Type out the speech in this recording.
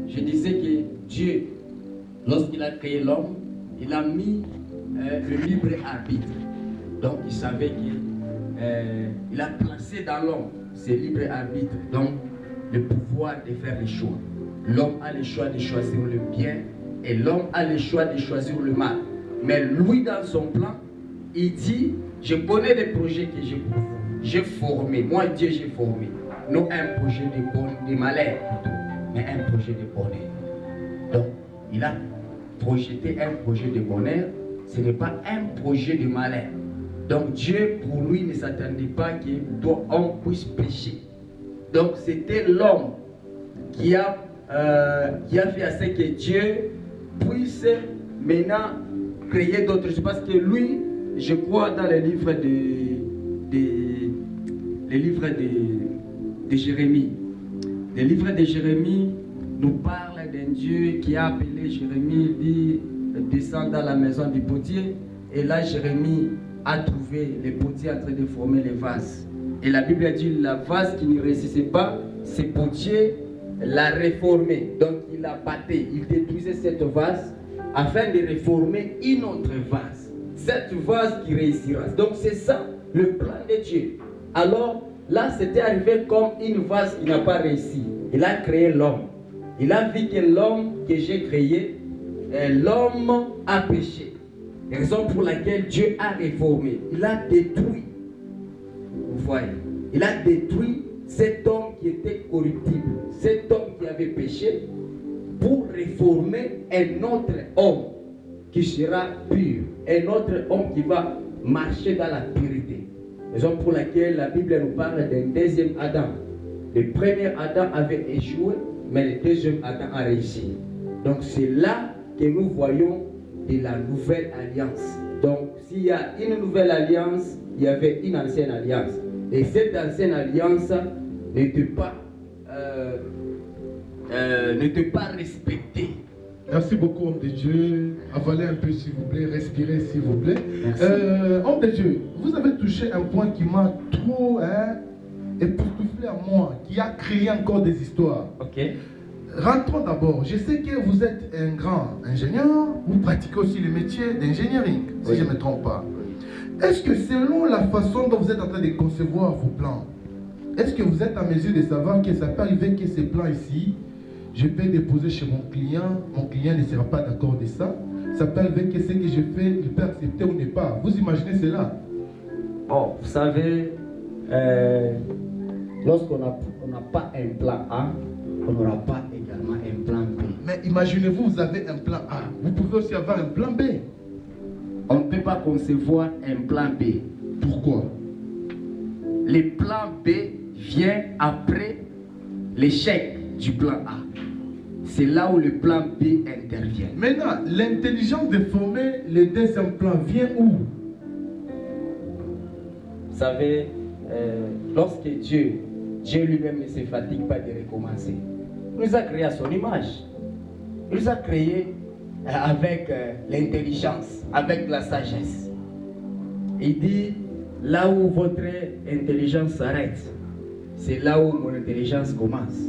je disais que Dieu, lorsqu'il a créé l'homme, il a mis le libre arbitre. Donc il savait qu'il a placé dans l'homme ce libre arbitre, donc le pouvoir de faire les choix. L'homme a le choix de choisir le bien et l'homme a le choix de choisir le mal. Mais lui, dans son plan, il dit, je connais les projets que j'ai formés. Moi, Dieu, j'ai formé. Non un projet de malheur, plutôt, mais un projet de bonheur. Donc, il a projeté un projet de bonheur. Ce n'est pas un projet de malheur. Donc, Dieu, pour lui, ne s'attendait pas qu'on puisse pécher. Donc, c'était l'homme qui a fait à ce que Dieu puisse maintenant créer d'autres choses. Parce que lui, je crois dans les livres de Jérémie. Les livres de Jérémie nous parlent d'un Dieu qui a appelé Jérémie, dit descend dans la maison du potier. Et là, Jérémie a trouvé les potiers en train de former les vases. Et la Bible a dit la vase qui ne réussissait pas, ce potier l'a réformé. Donc il l'a battu, il détruisait cette vase afin de réformer une autre vase. Cette vase qui réussira. Donc c'est ça le plan de Dieu. Alors là, c'était arrivé comme une vase qui n'a pas réussi. Il a créé l'homme. Il a vu que l'homme que j'ai créé, l'homme a péché. Raison pour laquelle Dieu a réformé. Il a détruit. Vous voyez, il a détruit cet homme qui était corruptible, cet homme qui avait péché, pour réformer un autre homme qui sera pur, un autre homme qui va marcher dans la pureté. Raison pour laquelle la Bible nous parle d'un deuxième Adam. Le premier Adam avait échoué, mais le deuxième Adam a réussi. Donc c'est là que nous voyons de la nouvelle alliance. Donc s'il y a une nouvelle alliance, il y avait une ancienne alliance. Et cette ancienne alliance n'était pas respectée. Merci beaucoup, homme de Dieu. Avalez un peu, s'il vous plaît. Respirez, s'il vous plaît. Homme de Dieu, vous avez touché un point qui m'a trop époustouflé à moi, qui a créé encore des histoires. Ok. Rentrons d'abord. Je sais que vous êtes un grand ingénieur. Vous pratiquez aussi le métier d'ingénierie, si je ne me trompe pas. Est-ce que selon la façon dont vous êtes en train de concevoir vos plans, est-ce que vous êtes en mesure de savoir que ça peut arriver que ces plans ici, je peux déposer chez mon client ne sera pas d'accord de ça. Ça peut arriver que ce que je fais, il peut accepter ou ne pas. Vous imaginez cela? Bon, vous savez, lorsqu'on n'a pas un plan A, on n'aura pas également un plan B. Mais imaginez-vous, vous avez un plan A. Vous pouvez aussi avoir un plan B. On ne peut pas concevoir un plan B. Pourquoi? Le plan B vient après l'échec du plan A. C'est là où le plan B intervient. Maintenant, l'intelligence de former le deuxième plan vient où? Vous savez, lorsque Dieu lui-même ne se fatigue pas de recommencer, il nous a créé à son image. Il nous a créé avec l'intelligence, avec la sagesse. Il dit, là où votre intelligence s'arrête, c'est là où mon intelligence commence.